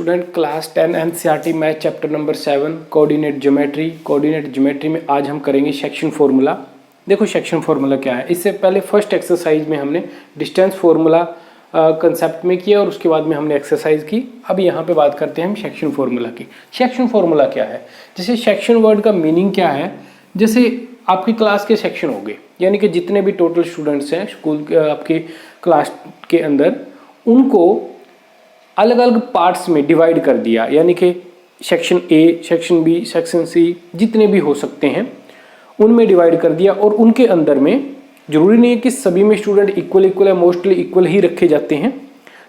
Student, class 10 NCERT math chapter number 7 coordinate geometry में आज हम करेंगे सेक्शन फार्मूला। देखो सेक्शन फार्मूला क्या है। इससे पहले फर्स्ट एक्सरसाइज में हमने डिस्टेंस फार्मूला कंसेप्ट में किया और उसके बाद में हमने एक्सरसाइज की। अब यहाँ पे बात करते हैं हम सेक्शन फार्मूला की। सेक्शन फार्मूला क्या है, जैसे सेक्शन वर्ड का मीनिंग क्या है, जैसे आपकी क्लास के सेक्शन हो गए, यानी कि जितने भी टोटल स्टूडेंट्स हैं स्कूल के आपके क्लास के अंदर, उनको अलग अलग पार्ट्स में डिवाइड कर दिया, यानी कि section A, section B, section C, जितने भी हो सकते हैं उनमें डिवाइड कर दिया। और उनके अंदर में जरूरी नहीं है कि सभी में स्टूडेंट इक्वल है, मोस्टली इक्वल ही रखे जाते हैं,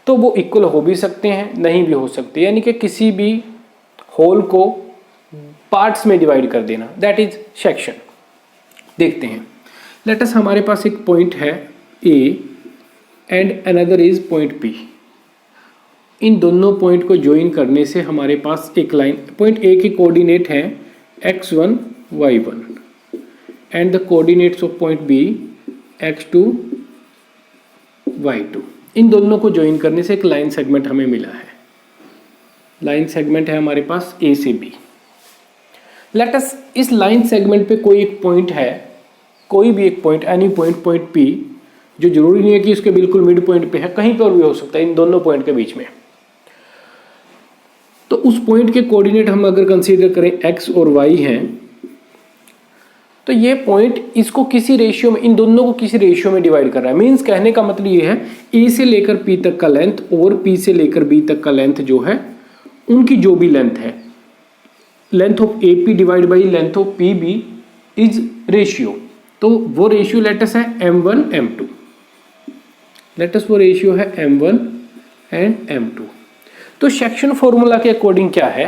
तो वो इक्वल हो भी सकते हैं, नहीं भी हो सकते, यानी कि किसी भी होल को पार्ट्स में डिवाइड कर देना, दैट इज सेक्शन। देखते हैं, लेट अस, हमारे पास एक पॉइंट है A and another is point B. इन दोनों पॉइंट को ज्वाइन करने से हमारे पास एक लाइन, पॉइंट ए के कोऑर्डिनेट है x1 y1 and the coordinates of point B x2 y2। इन दोनों को ज्वाइन करने से एक लाइन सेगमेंट हमें मिला है। लाइन सेगमेंट है हमारे पास ए से बी। लेट अस, इस लाइन सेगमेंट पे कोई एक पॉइंट है, कोई भी एक point, any point, point P, जो जरूरी नहीं है कि इसके बिल्कुल मिड पॉइंट पे है, कहीं पर भी हो सकता है इन दोनों पॉइंट के बीच में। तो उस पॉइंट के कोऑर्डिनेट हम अगर कंसीडर करें x और y हैं, तो ये पॉइंट इसको किसी रेशियो में, इन दोनों को किसी रेशियो में डिवाइड कर रहा है। मींस कहने का मतलब ये है a से लेकर p तक का लेंथ और p से लेकर b तक का लेंथ जो है, उनकी जो भी लेंथ है, length of AP divide by length of PB is ratio. तो वो रेशियो लेटस है m1 m2, लेटस वो रेशियो है m1 एंड m2। तो सेक्शन फॉर्मूला के अकॉर्डिंग क्या है,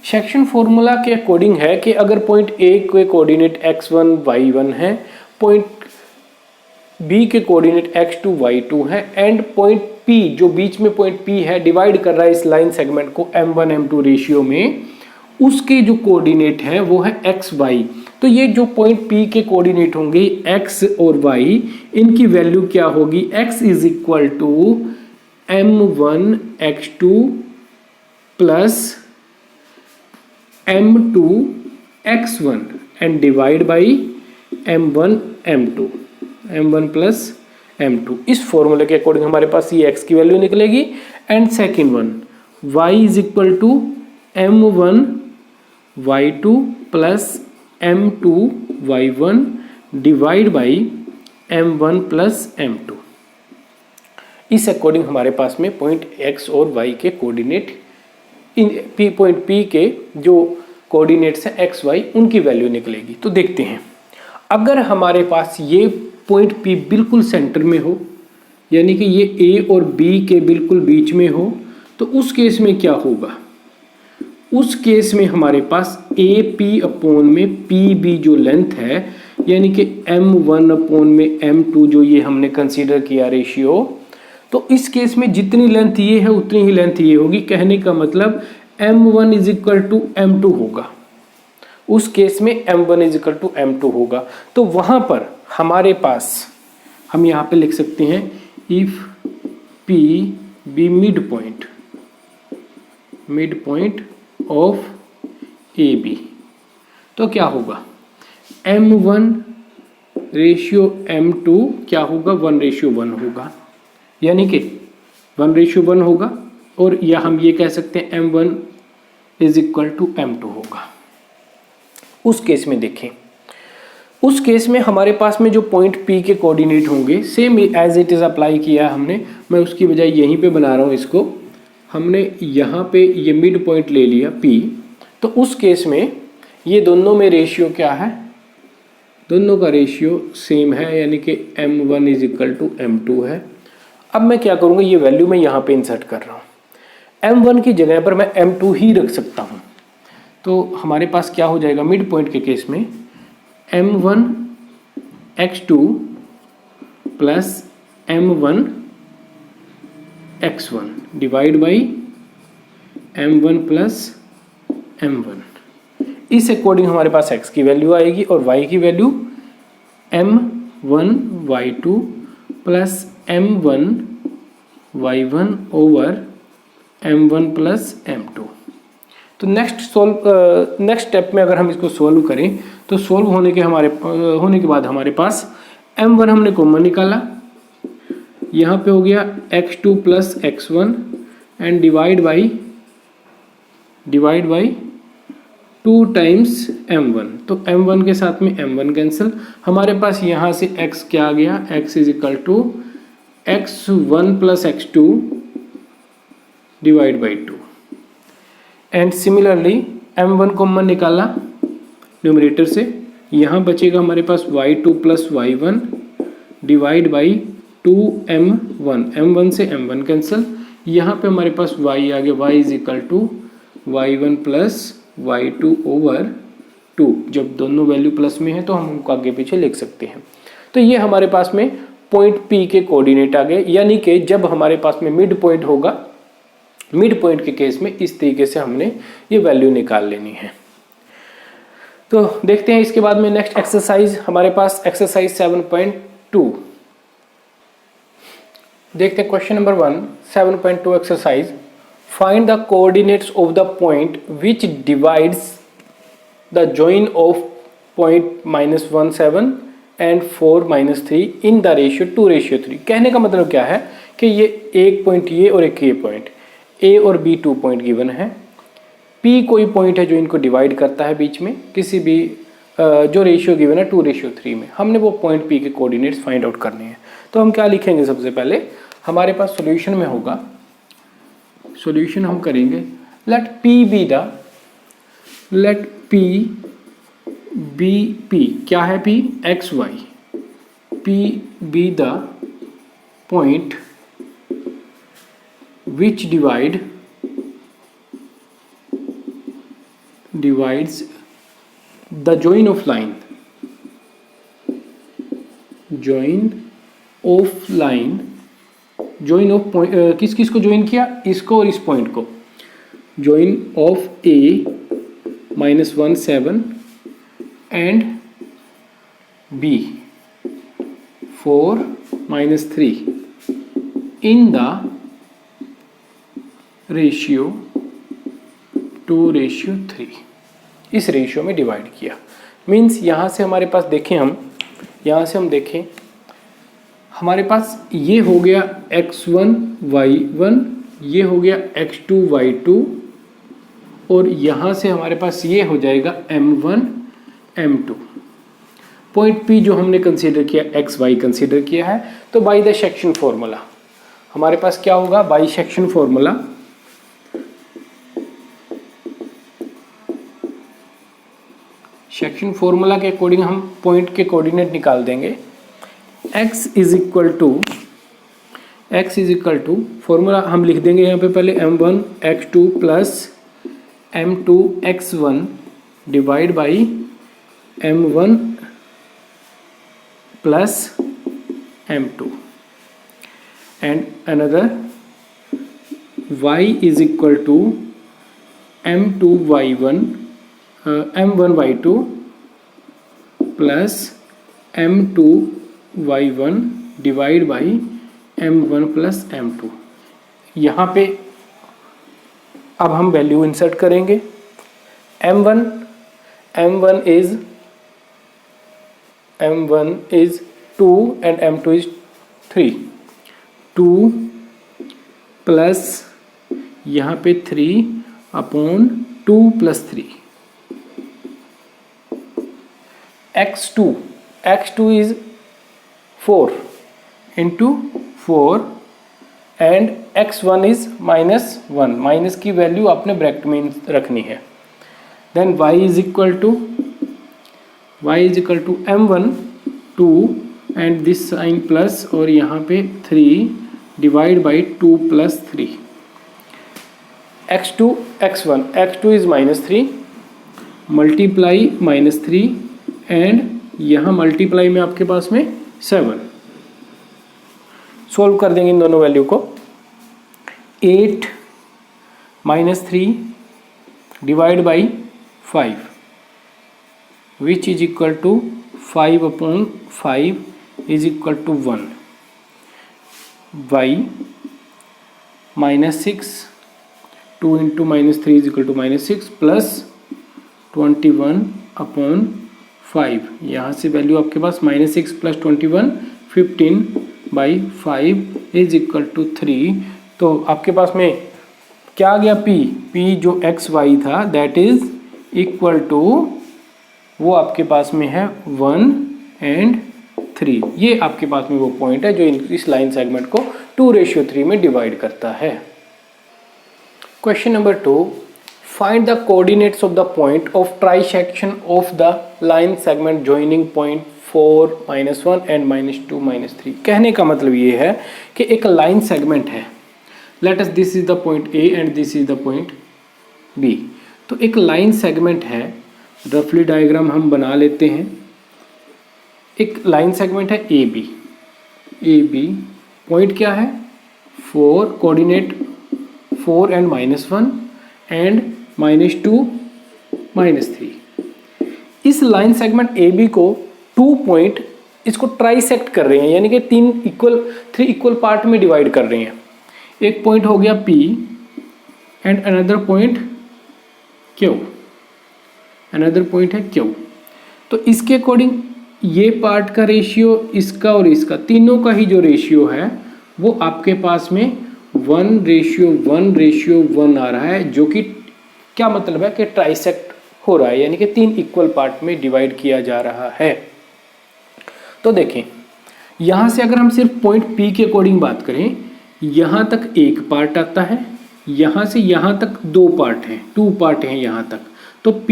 सेक्शन फॉर्मूला के अकॉर्डिंग है कि अगर पॉइंट ए के कोऑर्डिनेट x1 y1 है, पॉइंट बी के कोऑर्डिनेट x2 y2 है, एंड पॉइंट P जो बीच में पॉइंट P है डिवाइड कर रहा है इस लाइन सेगमेंट को m1 m2 रेशियो में, उसके जो कोऑर्डिनेट है वो है x y। तो ये जो पॉइंट P के कोऑर्डिनेट होंगे x और y, इनकी वैल्यू क्या होगी, x is equal to m1 x2 plus m2 x1 and divide by m1 m2, m1 plus m2। इस फॉर्मूले के अकॉर्डिंग हमारे पास ये x की वैल्यू निकलेगी। And second one, y is equal to m1 y2 plus m2 y1 divide by m1 plus m2। इस according हमारे पास में पॉइंट x और y के कोऑर्डिनेट, इन पॉइंट P के जो कोऑर्डिनेट्स हैं x y, उनकी वैल्यू निकलेगी। तो देखते हैं, अगर हमारे पास ये पॉइंट P बिल्कुल सेंटर में हो, यानी कि ये A और B के बिल्कुल बीच में हो, तो उस केस में क्या होगा, उस केस में हमारे पास AP अपॉन में PB जो लेंथ है, यानी कि M1 अपॉन में M2 जो ये हमने कंसीडर किया रेशियो, तो इस केस में जितनी लेंथ ये है उतनी ही लेंथ ये होगी। कहने का मतलब m1 is equal to m2 होगा, उस केस में m1 is equal to m2 होगा। तो वहां पर हमारे पास हम यहाँ पे लिख सकते हैं if P be mid point of AB, तो क्या होगा, m1 रेशियो m2 क्या होगा, 1:1 होगा, यानी कि 1:1 होगा। और या हम ये कह सकते हैं m1 is equal to m2 होगा। उस केस में देखें, उस केस में हमारे पास में जो पॉइंट P के कोऑर्डिनेट होंगे, same as it is apply किया हमने, मैं उसकी बजाय यहीं पे बना रहा हूँ इसको, हमने यहाँ पे ये मिड पॉइंट ले लिया P। तो उस केस में ये दोनों में रेशियो क्या है, दोनों का रेशियो सेम है, यानी कि m1 is equal to m2 है। अब मैं क्या करूँगा, ये वैल्यू मैं यहाँ पे इंसर्ट कर रहा हूँ, m1 की जगह पर मैं m2 ही रख सकता हूँ। तो हमारे पास क्या हो जाएगा, मिड पॉइंट के केस में m1 x2 plus m1 x1 divide by m1 plus m1। इस अकॉर्डिंग हमारे पास x की वैल्यू आएगी और y की value m1 y2 plus m1 y1 over m1 plus m2। तो नेक्स्ट स्टेप में अगर हम इसको सोल्व करें तो सोल्व होने के बाद हमारे पास m1 हमने कॉमन निकाला, यहाँ पे हो गया x2 plus x1 and divide by 2 times m1। तो m1 के साथ में m1 कैंसिल, हमारे पास यहाँ से x क्या आ गया, x is equal to x1 plus x2 divide by 2। And similarly m1 common निकाला न्यूमरेटर से, यहाँ बचेगा हमारे पास y2 plus y1 divide by 2m1, m1 से m1 कैंसिल, यहाँ पे हमारे पास y आ गया, y is equal to y1 plus y2 over 2। जब दोनों वैल्यू प्लस में है तो हम उनको आगे पीछे लिख सकते हैं। तो ये हमारे पास में पॉइंट P के कोऑर्डिनेट आ गए, यानी कि जब हमारे पास में मिड पॉइंट होगा, मिड पॉइंट के केस में इस तरीके से हमने ये वैल्यू निकाल लेनी है। तो देखते हैं इसके बाद में नेक्स्ट एक्सरसाइज, हमारे पास एक्सरसाइज 7.2 देखते हैं। Question number 1 7.2 exercise, find the coordinates of the point which divides the join of point -17 and 4-3 in the ratio 2:3। कहने का मतलब क्या है कि ये एक पॉइंट ये और एक ये पॉइंट A और B 2 पॉइंट गिवन है, P कोई पॉइंट है जो इनको डिवाइड करता है बीच में किसी भी जो रेशियो गिवन है 2:3 में। हमने वो पॉइंट P के कोऑर्डिनेट्स फाइंड आउट करने हैं। तो हम क्या लिखेंगे, सबसे पहले हमारे पास सॉल्यूशन में होगा, सॉल्यूशन हम करेंगे लेट P बी क्या है P XY, P be the point which divides the join of line किस किस को ज्वाइन किया, इसको और इस पॉइंट को, join of A -17 and B 4-3 in the ratio 2:3, इस रेशियो में डिवाइड किया। मीन्स यहाँ से हमारे पास देखें, यहाँ से हम देखें हमारे पास ये हो गया x1 y1, ये हो गया x2 y2, और यहाँ से हमारे पास ये हो जाएगा m1 m2। पॉइंट P जो हमने कंसीडर किया xy कंसीडर किया है, तो बाय द सेक्शन फॉर्मूला हमारे पास क्या होगा, by section formula section formula के अकॉर्डिंग हम पॉइंट के कोऑर्डिनेट निकाल देंगे। x is equal to formula हम लिख देंगे यहाँ पे पहले m1 x2 plus m2 x1 divide by m1 plus m2 and another y is equal to m2 y1 m1 y2 plus m2 y1 divide by m1 plus m2। यहाँ पे अब हम वैल्यू इंसर्ट करेंगे। m1 is 2 and m2 is 3, 2 plus यहाँ पे 3 upon 2 plus 3, x2 is 4 into 4 and x1 is -1, minus की वैल्यू आपने ब्रैकेट में रखनी है। Then y is equal to m1 2 and this sign plus और यहाँ पे 3 divide by 2 plus 3, x2 is -3 multiply -3 and यहाँ मल्टीप्लाई में आपके पास में 7। सोल्व कर देंगे इन दोनों वैल्यू को। 8 -3 divide by 5 which is equal to 5 upon 5 is equal to 1। y -6 2 into -3 is equal to -6 plus 21/5। यहाँ से वैल्यू आपके पास -6 प्लस 21 15/5 इज इक्वल टू 3। तो आपके पास में क्या आ गया, p जो xy था दैट इज इक्वल टू, वो आपके पास में है 1 and 3। ये आपके पास में वो पॉइंट है जो इस लाइन सेगमेंट को 2:3 में डिवाइड करता है। Question number 2, find the coordinates of the point of trisection of the line segment joining point 4, -1 and -2, -3। कहने का मतलब ये है कि एक लाइन सेगमेंट है, let us this is the point A and this is the point B. तो एक लाइन सेगमेंट है, रफली डायग्राम हम बना लेते हैं। एक लाइन सेगमेंट है ए बी, पॉइंट क्या है 4, कोऑर्डिनेट 4 and -1 and -2, -3। इस लाइन सेगमेंट ए बी को 2 पॉइंट इसको ट्राइसेक्ट कर रहे हैं, यानी कि 3 इक्वल पार्ट में डिवाइड कर रहे हैं। एक पॉइंट हो गया P and another point Q, another point है Q। तो इसके अकॉर्डिंग ये पार्ट का रेशियो, इसका और इसका, तीनों का ही जो रेशियो है वो आपके पास में 1:1:1 आ रहा है, जो कि क्या मतलब है कि ट्राइसेक्ट हो रहा है, यानी कि 3 इक्वल पार्ट में डिवाइड किया जा रहा है। तो देखें, यहाँ से अगर हम सिर्फ पॉइंट P के अकॉर्डिंग बात करें, यहाँ तक एक पार्ट आता है, यहाँ से यहाँ तक 2 पार्ट हैं, 2 पार्ट हैं यहाँ तक। तो P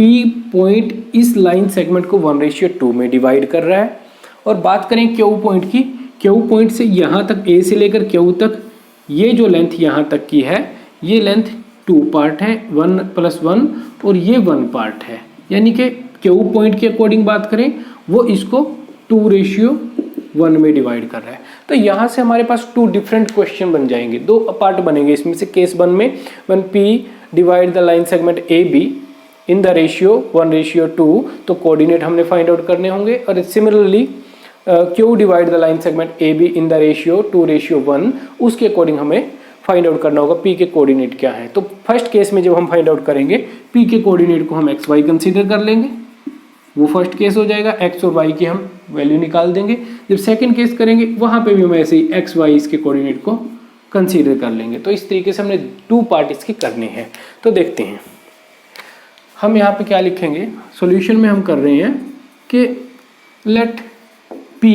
पॉइंट इस लाइन सेगमेंट को 1:2 में डिवाइड कर रहा है। और बात करें Q पॉइंट की, Q पॉइंट से यहाँ तक, A से लेकर Q तक, ये जो लेंथ यहाँ तक की है, ये लेंथ 2 पार्ट है, 1 + 1, और ये 1 पार्ट है, यानी कि Q पॉइंट के अकॉर्डिंग बात करें वो इसको 2:1 में डिवाइड कर रहा है। तो यहाँ से हमारे पास 2 डिफरेंट क्वेश्चन बन जाएंगे, 2 पार्ट बनेंगे इसमें से। केस 1 में when P divide the line segment AB in the ratio 1:2, तो कोऑर्डिनेट हमने फाइंड आउट करने होंगे। और similarly Q divide the line segment AB in the ratio 2:1, उसके अकॉर्डिंग हमें फाइंड आउट करना होगा P के कोऑर्डिनेट क्या है। तो फर्स्ट केस में जब हम फाइंड आउट करेंगे P के कोऑर्डिनेट को हम XY कंसीडर कर लेंगे, वो फर्स्ट केस हो जाएगा। X और Y की हम वैल्यू निकाल देंगे। जब सेकंड केस करेंगे वहाँ पे भी हम ऐसे ही XY इसके कोऑर्डिनेट को कंसीडर कर लेंगे। तो इस तरीके से हमने 2 पार्ट इसके करने हैं। तो देखते हैं हम यहाँ पे क्या लिखेंगे। सॉल्यूशन में हम कर रहे हैं कि late P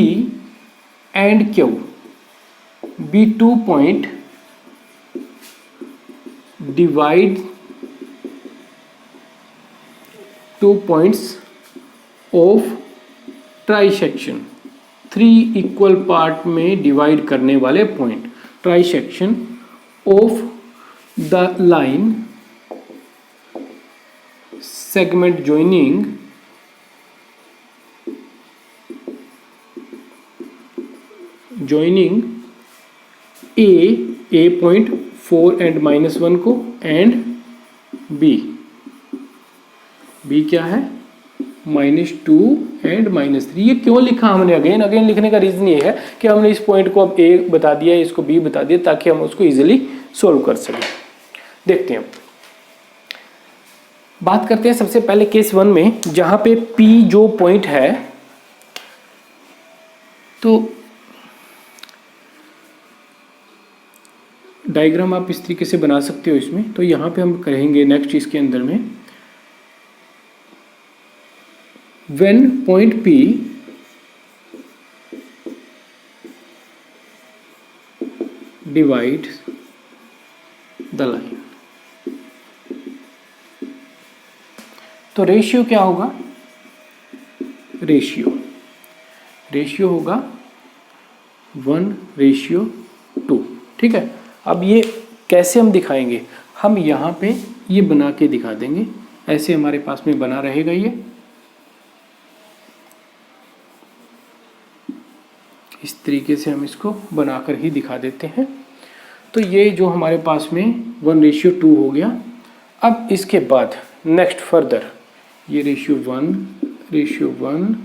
and Q be 2 point divide 2 points of trisection, 3 equal part में डिवाइड करने वाले point, trisection of the line segment joining A point 4 and -1 को, एंड B क्या है -2 and -3। ये क्यों लिखा हमने अगेन लिखने का रीज़न ये है कि हमने इस पॉइंट को अब A बता दिया, इसको B बता दिया, ताकि हम उसको इजीली सोल्व कर सकें। देखते हैं, बात करते हैं सबसे पहले केस 1 में, जहाँ पे P जो पॉइंट है, तो डायग्राम आप इस तरीके से बना सकते हो इसमें। तो यहाँ पे हम करेंगे नेक्स्ट इसके अंदर में, when point P divides the line, तो रेशियो क्या होगा, रेशियो होगा 1:2। ठीक है, अब ये कैसे हम दिखाएंगे, हम यहाँ पे ये बना के दिखा देंगे, ऐसे हमारे पास में बना रहेगा ये, इस तरीके से हम इसको बनाकर ही दिखा देते हैं। तो ये जो हमारे पास में 1:2 हो गया। अब इसके बाद नेक्स्ट फर्दर ये ratio 1:1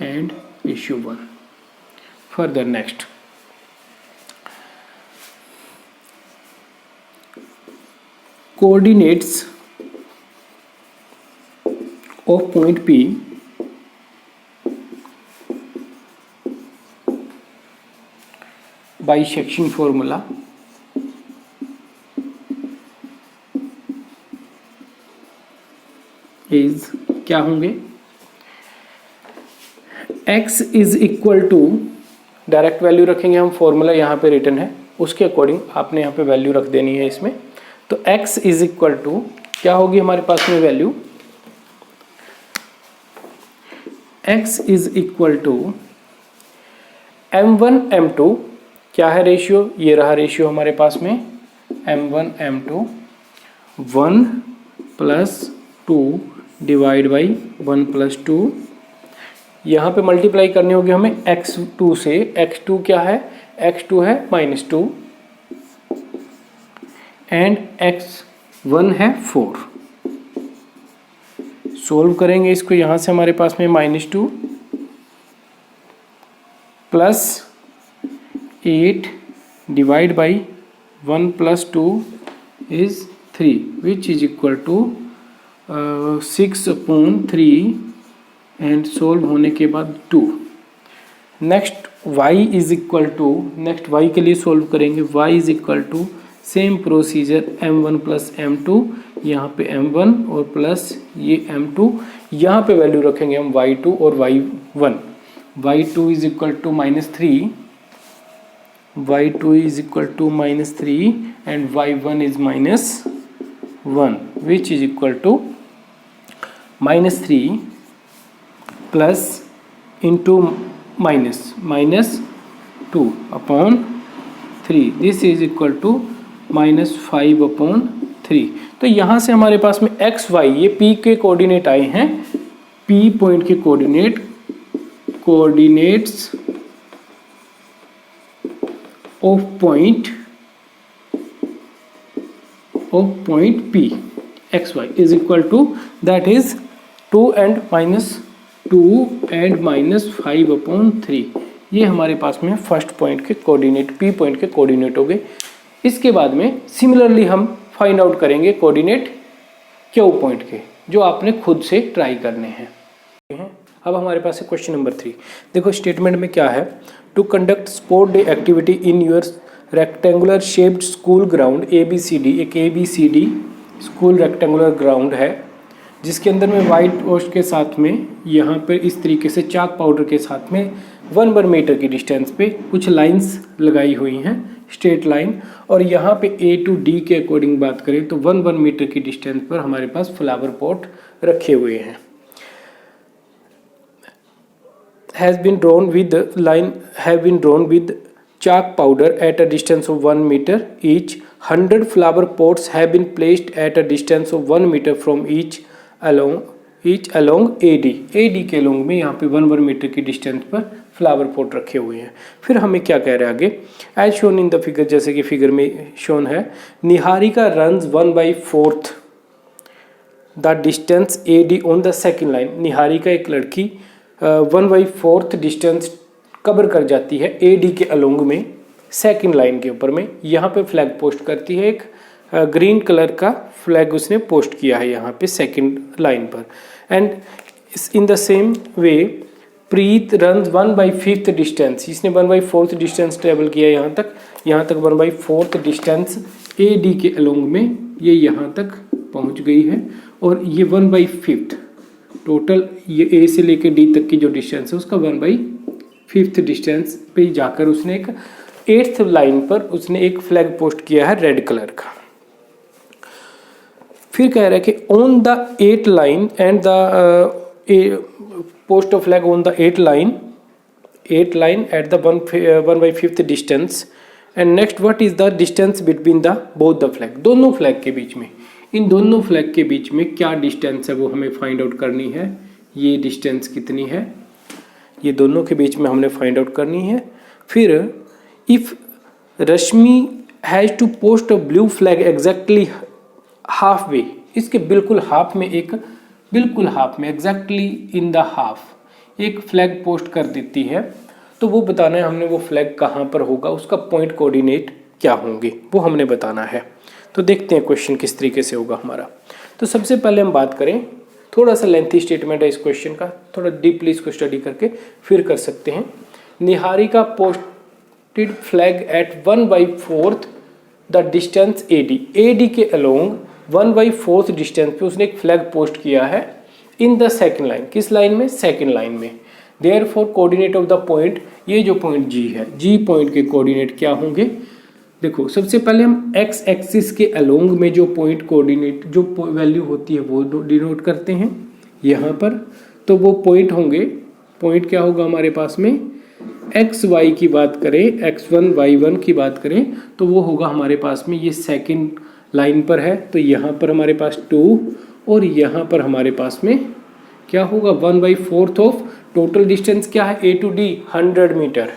and ratio 1। Further next coordinates of point P by section formula is क्या होंगे, x is equal to, direct value रखेंगे हम, फॉर्मूला यहाँ पे रिटर्न है उसके अकॉर्डिंग आपने यहाँ पे वैल्यू रख देनी है इसमें। तो x इज इक्वल टू क्या होगी हमारे पास में value, x is equal to m1 m2, क्या है रेशियो, ये रहा रेशियो हमारे पास में m1 m2 1 plus 2 divide by 1 plus 2, यहाँ पे मल्टीप्लाई करनी होगी हमें x2 से, x2 क्या है, x2 है -2 एंड x1 है 4। सोल्व करेंगे इसको, यहाँ से हमारे पास में -2 plus 8 divide by 1 plus 2 is 3 which is equal to 6/3 and solve होने के बाद 2। Next y is equal to, next y के लिए सोल्व करेंगे, y is equal to same procedure m1 plus m2, यहाँ पे m1 और प्लस ये m2, यहाँ पे वैल्यू रखेंगे हम y2 और y1। y2 is equal to -3, y2 is equal to -3 and y1 is -1 which is equal to -3 plus into -2/3, this is equal to -5/3। तो यहाँ से हमारे पास में x y ये p के कोऑर्डिनेट आए हैं, p पॉइंट के coordinates of point p x y is equal to that is 2 and -5/3, ये हमारे पास में फर्स्ट पॉइंट के कोऑर्डिनेट, p पॉइंट के कोऑर्डिनेट हो गए। इसके बाद में सिमिलरली हम फाइंड आउट करेंगे कोऑर्डिनेट q पॉइंट के, जो आपने खुद से ट्राई करने हैं। अब हमारे पास है क्वेश्चन नंबर 3। देखो स्टेटमेंट में क्या है, to conduct sport day activity in your rectangular shaped school ground ABCD, एक ABCD स्कूल रेक्टेंगुलर ग्राउंड है जिसके अंदर में वाइट वॉश के साथ में यहाँ पे इस तरीके से चाक पाउडर के साथ में 1 मीटर की डिस्टेंस पे कुछ लाइंस लगाई हुई हैं, स्ट्रेट लाइन, और यहाँ पे A to D के अकॉर्डिंग बात करें तो 1 मीटर की डिस्टेंस पर हमारे पास फ्लावर पॉट रखे हुए हैं। Has been drawn with chalk powder at a distance of 1 meter each. 100 flower pots have been placed at a distance of 1 meter from each along AD के along में यहाँ पे 1 मीटर की डिस्टेंस पर flower pot रखे हुए हैं। फिर हमें क्या कह रहे हैं आगे, as shown in the figure, जैसे कि फिगर में शोन है, Niharika runs 1/4 the distance AD on the second line. Niharika एक लड़की 1/4 डिस्टेंस कवर कर जाती है AD के अलोंग में, सेकंड लाइन के ऊपर में। यहाँ पे फ्लैग पोस्ट करती है, एक ग्रीन कलर का फ्लैग उसने पोस्ट किया है यहाँ पे सेकंड लाइन पर। And in the same way Preet runs 1/5 distance, इसने 1/4 डिस्टेंस ट्रेवल किया यहाँ तक 1/4 डिस्टेंस AD के अलोंग में ये यहाँ तक पहुँच गई है, और ये 1/5 टोटल ये A से लेकर D तक की जो डिस्टेंस है उसका 1/5 डिस्टेंस पे जाकर उसने एक 8th लाइन पर उसने एक फ्लैग पोस्ट किया है रेड कलर का। फिर कह रहा है कि on the 8th line and the post of flag on the 8th line at the 1/5 distance. And next what is the distance between the both the flag, दोनों flag के बीच में, इन दोनों फ्लैग के बीच में क्या डिस्टेंस है वो हमें फाइंड आउट करनी है। ये डिस्टेंस कितनी है, ये दोनों के बीच में हमने फाइंड आउट करनी है। फिर if Rashmi has to post a blue flag exactly half way, इसके बिल्कुल हाफ में एग्जैक्टली इन द हाफ एक फ्लैग पोस्ट कर देती है, तो वो बताना है हमने वो फ्लैग कहाँ पर होगा, उसका पॉइंट कोऑर्डिनेट क्या होंगे वो हमने बताना है। तो देखते हैं क्वेश्चन किस तरीके से होगा हमारा। तो सबसे पहले हम बात करें, थोड़ा सा लेंथी स्टेटमेंट है इस क्वेश्चन का, थोड़ा डीपली इसको स्टडी करके फिर कर सकते हैं। Niharika posted flag at 1/4 the distance AD के अलोंग 1/4 डिस्टेंस पे उसने एक फ्लैग पोस्ट किया है इन द सेकंड लाइन। किस लाइन में? सेकंड लाइन में। Therefore coordinate of the point, ये जो पॉइंट G है, G पॉइंट के कोऑर्डिनेट क्या होंगे? देखो सबसे पहले हम x एक्सिस के अलोंग में जो पॉइंट कोऑर्डिनेट जो वैल्यू होती है वो डिनोट करते हैं यहाँ पर। तो वो पॉइंट होंगे, पॉइंट क्या होगा हमारे पास में, एक्स वाई की बात करें, x1 y1 की बात करें तो वो होगा हमारे पास में, ये सेकंड लाइन पर है तो यहाँ पर हमारे पास 2 और यहाँ पर हमारे पास में क्या होगा 1/4 ऑफ टोटल डिस्टेंस क्या है A to D 100 मीटर।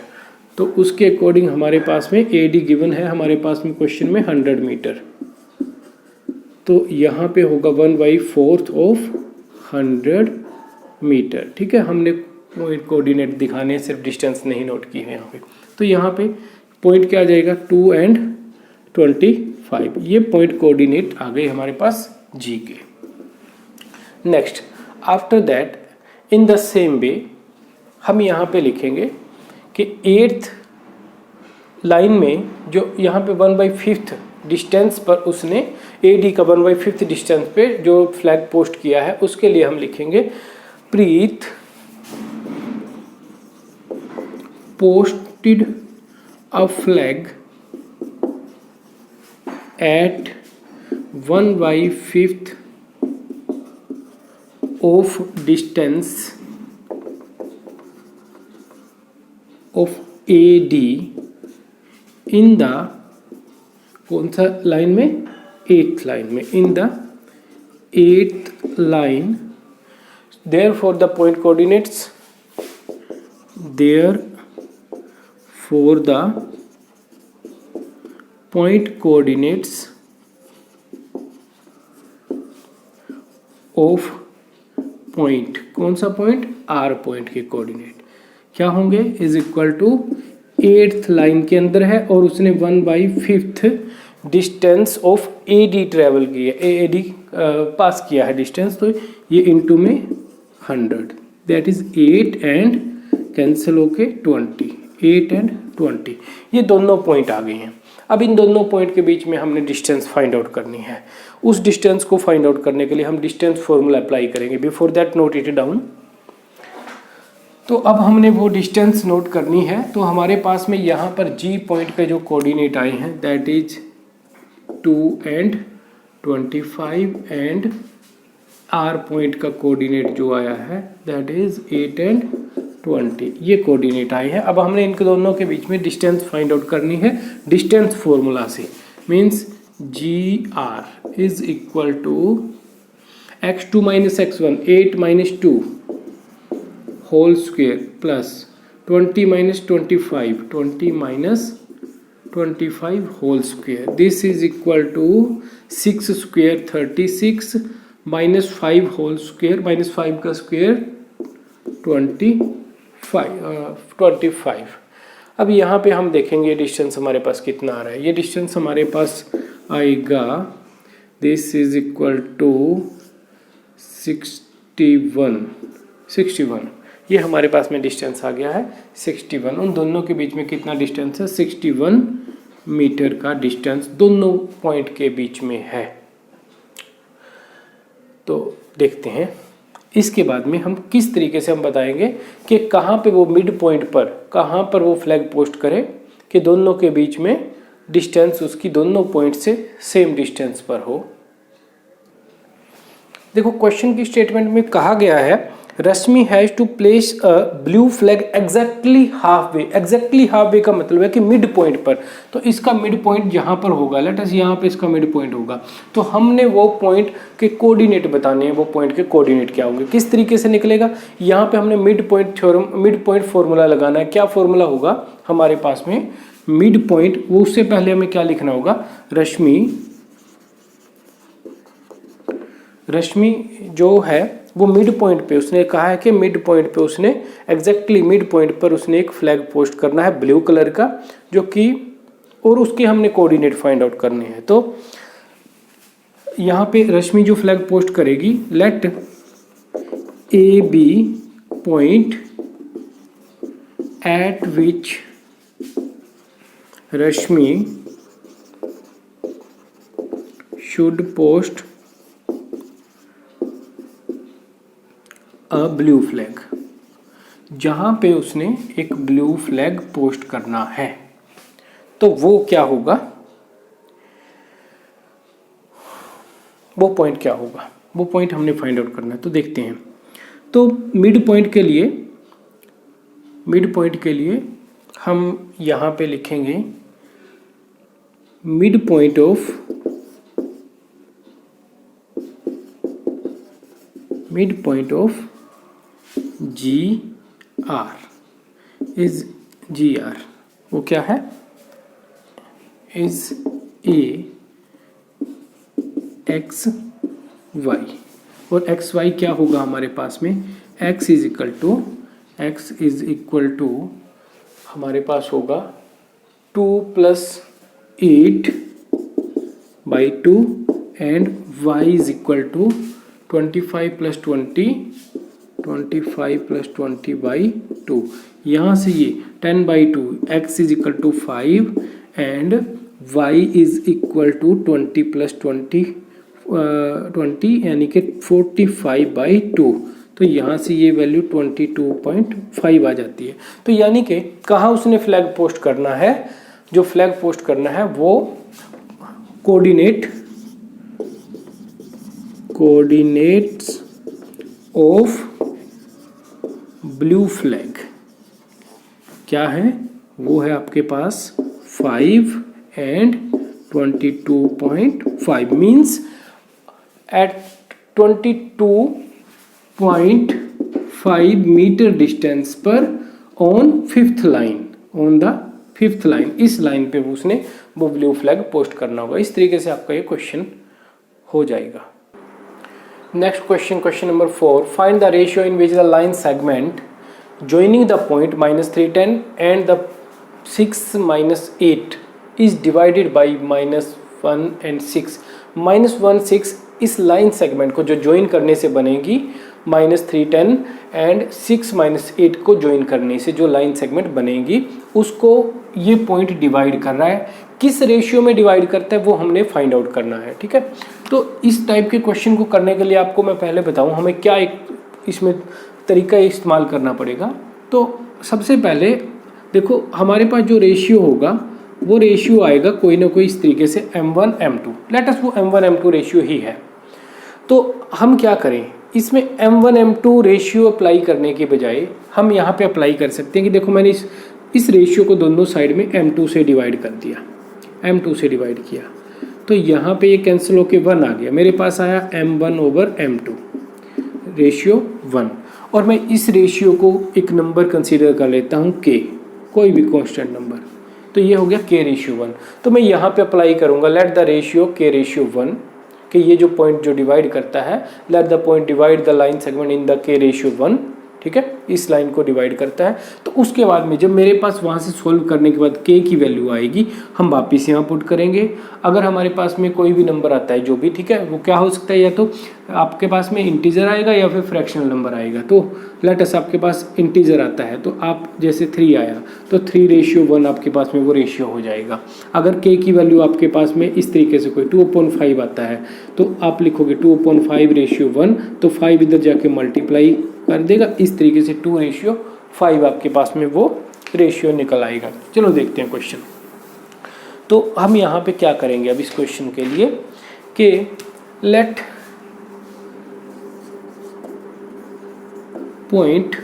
तो उसके अकॉर्डिंग हमारे पास में AD गिवन है हमारे पास में क्वेश्चन में 100 मीटर। तो यहाँ पे होगा 1/4 ऑफ 100 मीटर। ठीक है, हमने पॉइंट कोऑर्डिनेट दिखाने, सिर्फ डिस्टेंस नहीं नोट की है यहाँ पे। तो यहाँ पे पॉइंट क्या आ जाएगा 2 and 25, ये पॉइंट कोऑर्डिनेट आ गए हमारे पास G के। Next after that in the same way हम यहाँ पे लिखेंगे कि 8th लाइन में जो यहाँ पे 1/5 डिस्टेंस पर उसने AD का 1/5 डिस्टेंस पे जो फ्लैग पोस्ट किया है उसके लिए हम लिखेंगे Preet posted a flag at 1/5 of distance of AD in the, कौन सा लाइन में, 8th लाइन में, in the 8th line. Therefore the point coordinates, therefore the point coordinates of point, कौन सा पॉइंट, R पॉइंट के कोऑर्डिनेट क्या होंगे, is equal to 8th line के अंदर है और उसने 1/5 डिस्टेंस ऑफ AD ट्रेवल किया, AD पास किया है डिस्टेंस, तो ये इनटू में 100, दैट इज 8 एंड कैंसिल होके 20, 8 and 20, ये दोनों पॉइंट आ गए हैं। अब इन दोनों पॉइंट के बीच में हमने डिस्टेंस फाइंड आउट करनी है। उस डिस्टेंस को फाइंड आउट करने के लिए हम डिस्टेंस फॉर्मूला अप्लाई करेंगे। Before that note it down. तो अब हमने वो डिस्टेंस नोट करनी है। तो हमारे पास में यहाँ पर G पॉइंट पे जो कोऑर्डिनेट आए हैं that is 2 and 25 and R point का कोऑर्डिनेट जो आया है दैट इज 8 and 20, ये कोऑर्डिनेट आए हैं। अब हमने इनके दोनों के बीच में डिस्टेंस फाइंड आउट करनी है डिस्टेंस फॉर्मूला से। Means GR is equal to x2 minus x1, 8 minus 2 whole square plus 20 minus 25, 20 minus 25 whole square, this is equal to 6 square 36 minus 5 whole square, minus 5 का स्क्वेयर 25। अब यहाँ पे हम देखेंगे distance हमारे पास कितना आ रहा है। ये डिस्टेंस हमारे पास आएगा, दिस इज इक्वल टू 61, ये हमारे पास में डिस्टेंस आ गया है 61। उन दोनों के बीच में कितना डिस्टेंस है, 61 मीटर का डिस्टेंस दोनों पॉइंट के बीच में है। तो देखते हैं इसके बाद में हम किस तरीके से हम बताएंगे कि कहाँ पे वो मिड पॉइंट पर, कहाँ पर वो फ्लैग पोस्ट करे कि दोनों के बीच में डिस्टेंस उसकी दोनों पॉइंट से सेम डिस्टेंस पर हो। देखो क्वेश्चन की स्टेटमेंट में कहा गया है Rashmi has to place a blue flag exactly half way. Exactly half way का मतलब है कि मिड पॉइंट पर। तो इसका मिड पॉइंट यहाँ पर होगा, लेट अस यहाँ पे इसका मिड पॉइंट होगा। तो हमने वो पॉइंट के कोऑर्डिनेट बताने हैं, वो पॉइंट के कोऑर्डिनेट क्या होंगे, किस तरीके से निकलेगा। यहाँ पे हमने mid point theorem, mid point formula लगाना है। क्या फॉर्मूला होगा हमारे पास में मिड पॉइंट, वो उससे पहले हमें क्या लिखना होगा, रश्मि जो है वो मिड पॉइंट पे, उसने कहा है कि मिड पॉइंट पे उसने एग्जैक्टली मिड पॉइंट पर उसने एक फ्लैग पोस्ट करना है ब्लू कलर का, जो कि और उसके हमने कोऑर्डिनेट फाइंड आउट करने हैं। तो यहाँ पे रश्मि जो फ्लैग पोस्ट करेगी, let a B point at which Rashmi should post a blue flag, जहाँ पे उसने एक ब्लू फ्लैग पोस्ट करना है। तो वो क्या होगा, वो पॉइंट क्या होगा, वो पॉइंट हमने फाइंड आउट करना है। तो देखते हैं। तो मिड पॉइंट के लिए हम यहाँ पे लिखेंगे mid point of G R is G R, वो क्या है, इज ए एक्स वाई। और एक्स वाई क्या होगा हमारे पास में, x इज इक्वल टू हमारे पास होगा 2 + 8/2 and y is equal to 25 + 20/2। यहाँ से ये 10/2, x is equal to 5 and y is equal to 20 + 20 यानी कि 45/2। तो यहाँ से ये वैल्यू 22.5 आ जाती है। तो यानी कि कहाँ उसने फ्लैग पोस्ट करना है, जो फ्लैग पोस्ट करना है वो कोऑर्डिनेट्स ऑफ ब्लू फ्लैग क्या है, वो है आपके पास 5 and 22.5 means at 22.5 metre distance पर ऑन द फिफ्थ लाइन, इस लाइन पे उसने वो ब्लू फ्लैग पोस्ट करना होगा। इस तरीके से आपका ये क्वेश्चन हो जाएगा। Next question number 4, find the ratio in which the line segment joining the point -310 and the 6-8 is divided by -1 and 6। -1 6 इस लाइन सेगमेंट को जो ज्वाइन करने से बनेगी, -310 एंड 6-8 को ज्वाइन करने से जो लाइन सेगमेंट बनेगी उसको ये पॉइंट डिवाइड कर रहा है। किस रेशियो में डिवाइड करता है वो हमने फाइंड आउट करना है। ठीक है, तो इस टाइप के क्वेश्चन को करने के लिए आपको मैं पहले बताऊं हमें क्या एक इसमें तरीका इस्तेमाल करना पड़ेगा। तो सबसे पहले देखो हमारे पास जो रेशियो होगा वो रेशियो आएगा कोई ना कोई इस तरीके से m1 m2, लेट अस वो m1 m2 रेशियो ही है। तो हम क्या करें, इसमें m1 m2 रेशियो अप्लाई करने के बजाय हम यहाँ पे अप्लाई कर सकते हैं कि देखो मैंने इस रेशियो को दोनों साइड में m2 से डिवाइड कर दिया, m2 से डिवाइड किया, तो यहाँ पे ये कैंसिल होके 1 आ गया, मेरे पास आया m1/m2 रेशियो 1। और मैं इस रेशियो को एक नंबर कंसीडर कर लेता हूँ k, कोई भी कांस्टेंट नंबर, तो ये हो गया k/1। तो मैं यहाँ पे अप्लाई करूँगा लेट द रेशियो k/1 कि ये जो पॉइंट जो डिवाइड करता है, let the point divide the line segment in the k/1। ठीक है, इस लाइन को डिवाइड करता है। तो उसके बाद में जब मेरे पास वहाँ से सोल्व करने के बाद k की वैल्यू आएगी, हम वापस यहाँ पुट करेंगे। अगर हमारे पास में कोई भी नंबर आता है जो भी, ठीक है, वो क्या हो सकता है, या तो आपके पास में इंटीजर आएगा या फिर फ्रैक्शनल नंबर आएगा। तो लेट अस आपके पास इंटीजर आता है, तो आप जैसे 3 आया तो 3/1 आपके पास में वो रेशियो हो जाएगा। अगर k की वैल्यू आपके पास में इस तरीके से कोई 2/5 आता है तो आप लिखोगे 2/5/1, तो 5 इधर जाके मल्टीप्लाई कर देगा, इस तरीके से 2/5 आपके पास में वो रेशियो निकल आएगा। चलो देखते हैं क्वेश्चन। तो हम यहाँ पे क्या करेंगे अब इस क्वेश्चन के लिए कि लेट पॉइंट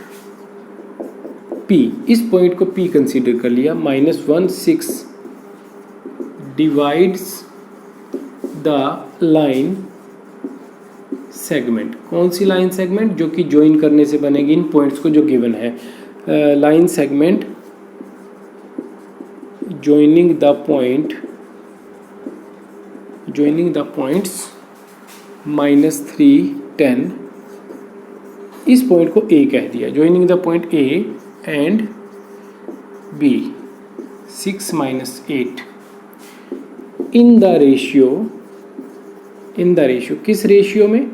P, इस पॉइंट को P कंसीडर कर लिया, -1 6 डिवाइड्स द लाइन सेगमेंट। कौन सी लाइन सेगमेंट, जो कि ज्वाइन करने से बनेगी इन पॉइंट्स को जो गिवन है, line segment joining the points -3 10, इस पॉइंट को A कह दिया, joining the point A and B 6-8 in the in the ratio, किस रेशियो में,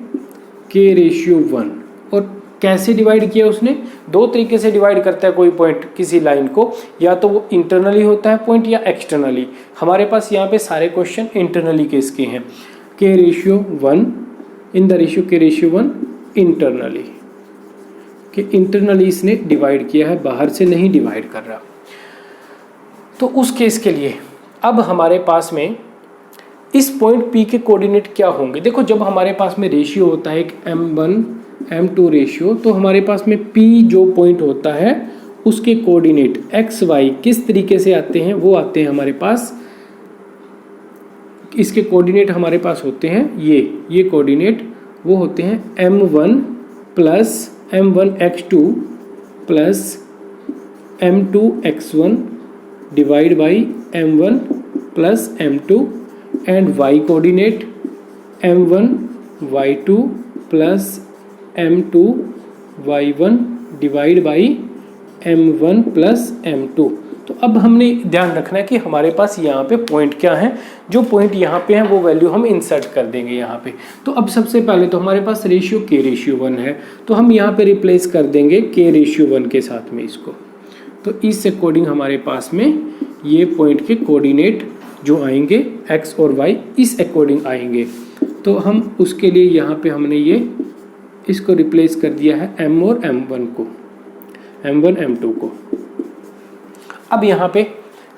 के रेशियो 1। और कैसे डिवाइड किया उसने, दो तरीके से डिवाइड करता है कोई पॉइंट किसी लाइन को, या तो वो इंटरनली होता है पॉइंट या एक्सटर्नली। हमारे पास यहाँ पे सारे क्वेश्चन इंटरनली केस के हैं। के रेशियो 1 इन द रेशियो के रेशियो 1 इंटरनली, कि इंटरनली इसने डिवाइड किया है, बाहर से नहीं डिवाइड कर रहा। तो उस केस के लिए अब हमारे पास में इस पॉइंट P के कोऑर्डिनेट क्या होंगे। देखो जब हमारे पास में रेशियो होता है एक M1 M2 रेशियो, तो हमारे पास में P जो पॉइंट होता है उसके कोऑर्डिनेट x y किस तरीके से आते हैं, वो आते हैं हमारे पास, इसके कोऑर्डिनेट हमारे पास होते हैं ये कोऑर्डिनेट वो होते हैं M1 plus M1x2 plus M2x1 divide by M1 plus M2 and y coordinate M1 y2 plus M2 y1 divide by M1 plus M2। तो अब हमने ध्यान रखना है कि हमारे पास यहाँ पे पॉइंट क्या है, जो पॉइंट यहाँ पे है वो वैल्यू हम इंसर्ट कर देंगे यहाँ पे। तो अब सबसे पहले तो हमारे पास रेशियो के रेशियो 1 है, तो हम यहाँ पे रिप्लेस कर देंगे के रेशियो 1 के साथ में इसको। तो इस अकॉर्डिंग हमारे पास में ये पॉइंट के कोऑर्डिनेट जो आएंगे x और y इस अकॉर्डिंग आएंगे। तो हम उसके लिए यहाँ पे हमने ये इसको रिप्लेस कर दिया है m और m1 को, m1 m2 को। अब यहाँ पे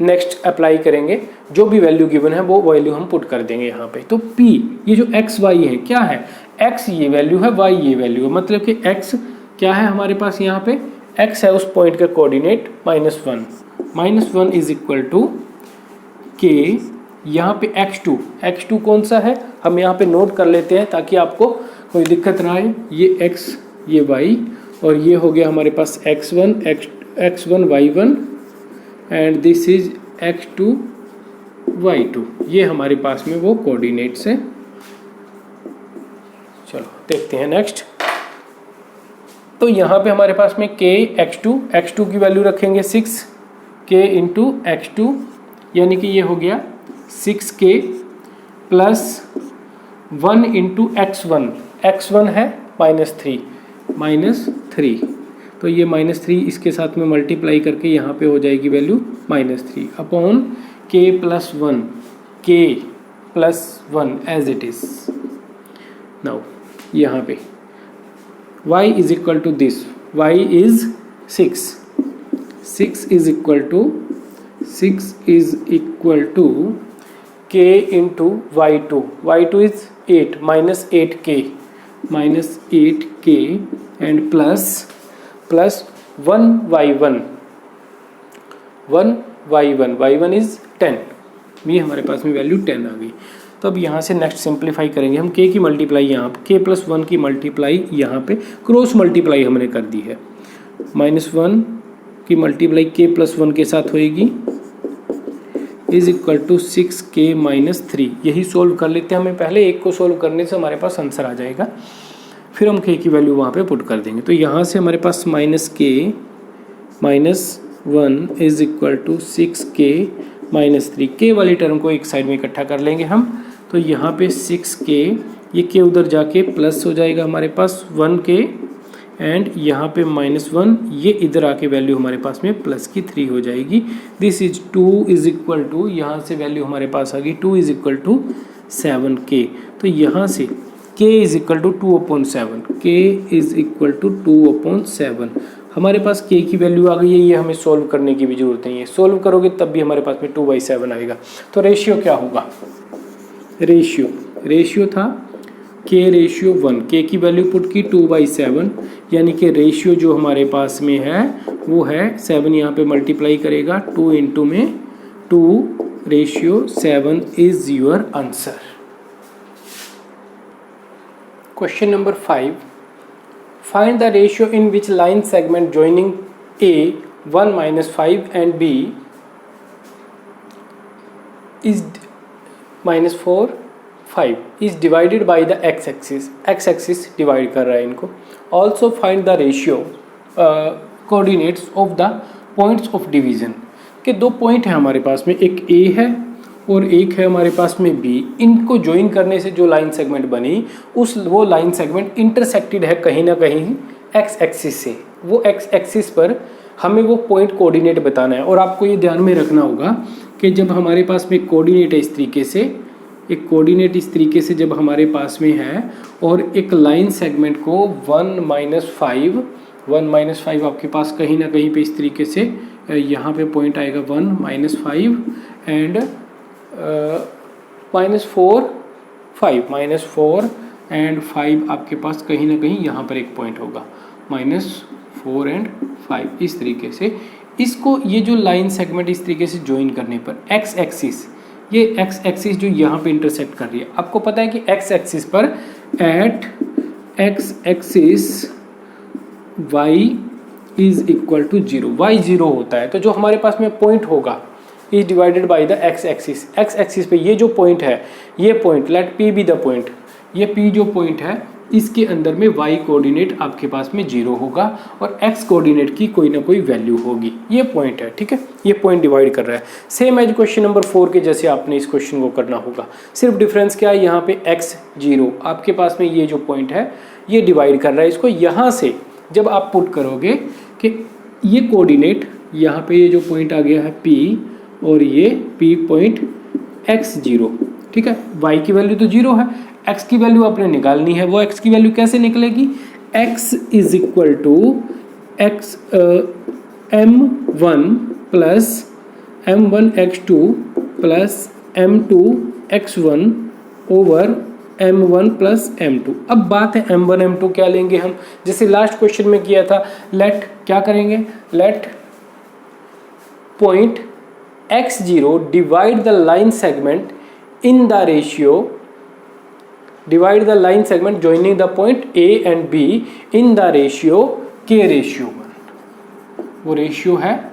नेक्स्ट अप्लाई करेंगे, जो भी वैल्यू गिवन है वो वैल्यू हम पुट कर देंगे यहाँ पे। तो p ये जो x y है क्या है, x ये वैल्यू है, y ये वैल्यू है, मतलब कि x क्या है हमारे पास यहाँ पे, x है उस पॉइंट का कोऑर्डिनेट -1 इज इक्वल टू के, यहाँ पे x2 कौन सा है हम यहाँ पे नोट कर लेते हैं ताकि आपको कोई दिक्कत ना आए। ये x ये y और ये हो गया हमारे पास x1 y1 and this is x2 y2, ये हमारे पास में वो कोऑर्डिनेट्स है। चलो देखते हैं नेक्स्ट। तो यहाँ पे हमारे पास में k x2 की वैल्यू रखेंगे 6 k इंटू x2, यानी कि ये हो गया 6k प्लस 1 इंटू x1 है -3 तो ये -3 इसके साथ में मल्टीप्लाई करके यहाँ पे हो जाएगी value -3 upon k plus 1 as it is. Now यहाँ पे y is equal to this, y is 6 is equal to k into y2 is 8 -8k and plus 1y1 is 10, ये हमारे पास में वैल्यू 10 आ गई। तो अब यहाँ से नेक्स्ट सिंप्लीफाई करेंगे हम, k की मल्टीप्लाई यहाँ पे k प्लस 1 की मल्टीप्लाई यहाँ पे क्रॉस मल्टीप्लाई हमने कर दी है, -1 की मल्टीप्लाई k प्लस 1 के साथ होएगी इज इक्वल टू 6k -3। यही सोल्व कर लेते हैं, हमें पहले एक को सोल्व करने से हमारे पास आंसर आ जाएगा, फिर हम k की वैल्यू वहाँ पे पुट कर देंगे। तो यहाँ से हमारे पास -k -1 is equal to 6k -3, k वाली टर्म को एक साइड में इकट्ठा कर लेंगे हम। तो यहाँ पे 6k, ये k उधर जाके प्लस हो जाएगा हमारे पास 1k एंड यहाँ पे -1, ये इधर आके वैल्यू हमारे पास में प्लस की 3 हो जाएगी। This is 2 is equal to, यहाँ से वैल्यू हमारे पास आ गई 2 इज इक्वल टू 7k। तो यहाँ से k is equal to 2/7, k is equal to 2/7 हमारे पास k की वैल्यू आ गई है। ये हमें सोल्व करने की भी जरूरत नहीं है, सोल्व करोगे तब भी हमारे पास में 2/7 आएगा। तो रेशियो क्या होगा, रेशियो था k रेशियो 1, k की वैल्यू पुट की 2/7, यानी कि रेशियो जो हमारे पास में है वो है 7, यहाँ पे मल्टीप्लाई करेगा 2 इंटू में 2 ratio 7 is your answer. Question number 5, find the ratio in which line segment joining A 1 - 5 and B is -4 5 is divided by the x axis divide कर रहा है इनको। Also find the ratio coordinates of the points of division, के दो point हैं हमारे पास में, एक A है और एक है हमारे पास में B। इनको ज्वाइन करने से जो लाइन सेगमेंट बनी वो लाइन सेगमेंट इंटरसेक्टेड है कहीं ना कहीं एक्स एक्सिस से। वो एक्स एक्सिस पर हमें वो पॉइंट कोऑर्डिनेट बताना है। और आपको ये ध्यान में रखना होगा कि जब हमारे पास में कोऑर्डिनेट है इस तरीके से, एक कोऑर्डिनेट इस तरीके से जब हमारे पास में है और एक लाइन सेगमेंट को 1 - 5 आपके पास कहीं ना कहीं पे इस तरीके से यहाँ पे पॉइंट आएगा 1 - 5 एंड -4 एंड 5 आपके पास कहीं ना कहीं यहाँ पर एक पॉइंट होगा -4 एंड 5 इस तरीके से। इसको ये जो लाइन सेगमेंट इस तरीके से ज्वाइन करने पर एक्स एक्सिस, ये एक्स एक्सिस जो यहाँ पे इंटरसेक्ट कर रही है, आपको पता है कि एक्स एक्सिस पर at x axis y is equal to 0, y 0 होता है। तो जो हमारे पास में पॉइंट होगा is divided by the x axis पे ये जो पॉइंट है, ये point let p be the point, ये p जो पॉइंट है इसके अंदर में y कोऑर्डिनेट आपके पास में 0 होगा और x कोऑर्डिनेट की कोई ना कोई वैल्यू होगी। ये पॉइंट है, ठीक है, ये पॉइंट डिवाइड कर रहा है। सेम एज क्वेश्चन नंबर 4 के जैसे आपने इस क्वेश्चन को करना होगा। सिर्फ डिफरेंस क्या है, यहाँ पे x 0 आपके पास में ये जो पॉइंट है ये डिवाइड कर रहा है इसको। यहाँ से जब आप पुट करोगे कि ये कोऑर्डिनेट यहाँ पे ये जो पॉइंट आ गया है p और ये p पॉइंट x 0, ठीक है, y की वैल्यू तो 0 है, x की वैल्यू आपने निकालनी है। वो x की वैल्यू कैसे निकलेगी, x is equal to x m1 plus m1 x2 plus m2 x1 over m1 plus m2। अब बात है m1 m2 क्या लेंगे हम, जैसे लास्ट क्वेश्चन में किया था, लेट क्या करेंगे, let point x0 divide the line segment in the ratio, divide the line segment joining the point A and B in the ratio k/1। वो रेशियो है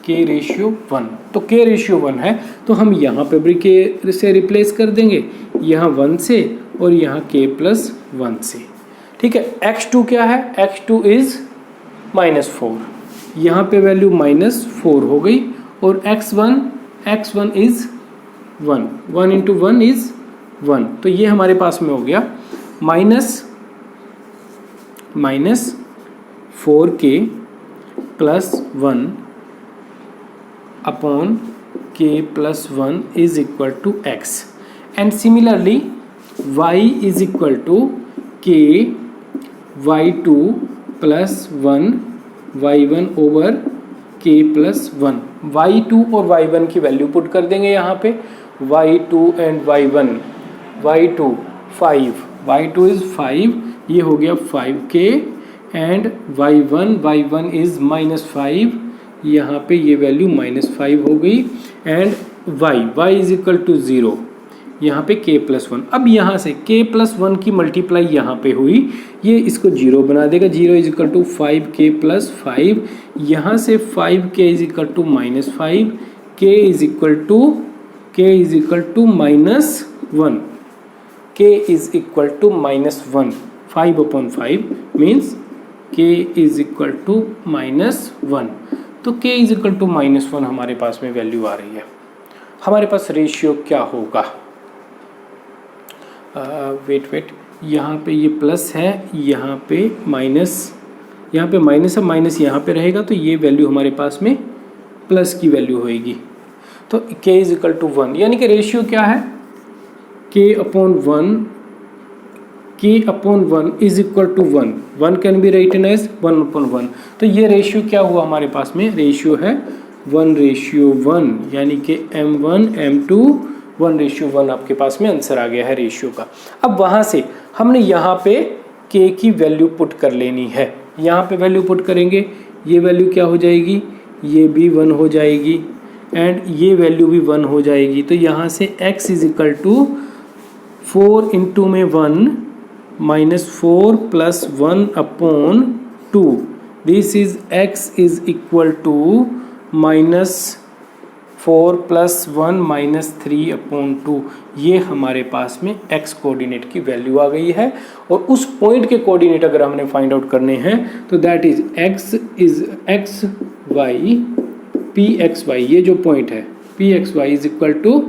k/1, तो k/1 है तो हम यहाँ पे भी k से रिप्लेस कर देंगे, यहाँ 1 से और यहाँ k+1 से, ठीक है। x2 क्या है, x2 इज -4, यहाँ पे वैल्यू -4 हो गई और x1 इज 1 इंटू 1 इज 1, तो ये हमारे पास में हो गया -4k+1 upon k+1 is equal to x and similarly y is equal to k y2 + 1 y1 over k+1। y2 और y1 की वैल्यू पुट कर देंगे यहाँ पे, y2 and y1, y2 5, y2 is 5, ये हो गया 5k एंड y1 इज -5, यहाँ पे ये वैल्यू -5 हो गई and y is equal to 0, यहाँ पे k+1। अब यहाँ से k+1 की मल्टीप्लाई यहाँ पे हुई, ये इसको 0 बना देगा, 0 इज इक्वल टू 5k+5, यहाँ से 5k is equal to -5, k is equal to -1, k is equal to -1, 5/5 means k is equal to -1, तो k इज इक्वल टू -1 हमारे पास में वैल्यू आ रही है। हमारे पास रेशियो क्या होगा, वेट यहाँ पे ये प्लस है, यहाँ पे माइनस, यहाँ पे माइनस है, माइनस यहाँ पे रहेगा तो ये वैल्यू हमारे पास में प्लस की वैल्यू होएगी, तो k इज इक्वल टू 1, यानी कि रेशियो क्या है, k/1 is equal to 1 can be written as 1/1। तो ये रेशियो क्या हुआ हमारे पास में, रेशियो है 1:1, यानी कि m1 m2 1:1 आपके पास में आंसर आ गया है रेशियो का। अब वहाँ से हमने यहाँ पे k की वैल्यू पुट कर लेनी है, यहाँ पे वैल्यू पुट करेंगे, ये वैल्यू क्या हो जाएगी, ये भी 1 हो जाएगी एंड ये वैल्यू भी 1 हो जाएगी, तो यहाँ से x is equal to 4 into में 1 -4 + 1/2, this is x is equal to -4 + 1 -3/2, ये हमारे पास में x कोऑर्डिनेट की वैल्यू आ गई है। और उस पॉइंट के कोऑर्डिनेट अगर हमने फाइंड आउट करने हैं तो that is x y p x y, ये जो पॉइंट है p x y is equal to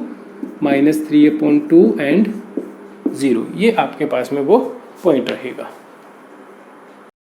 -3/2 and 0, ये आपके पास में वो पॉइंट रहेगा।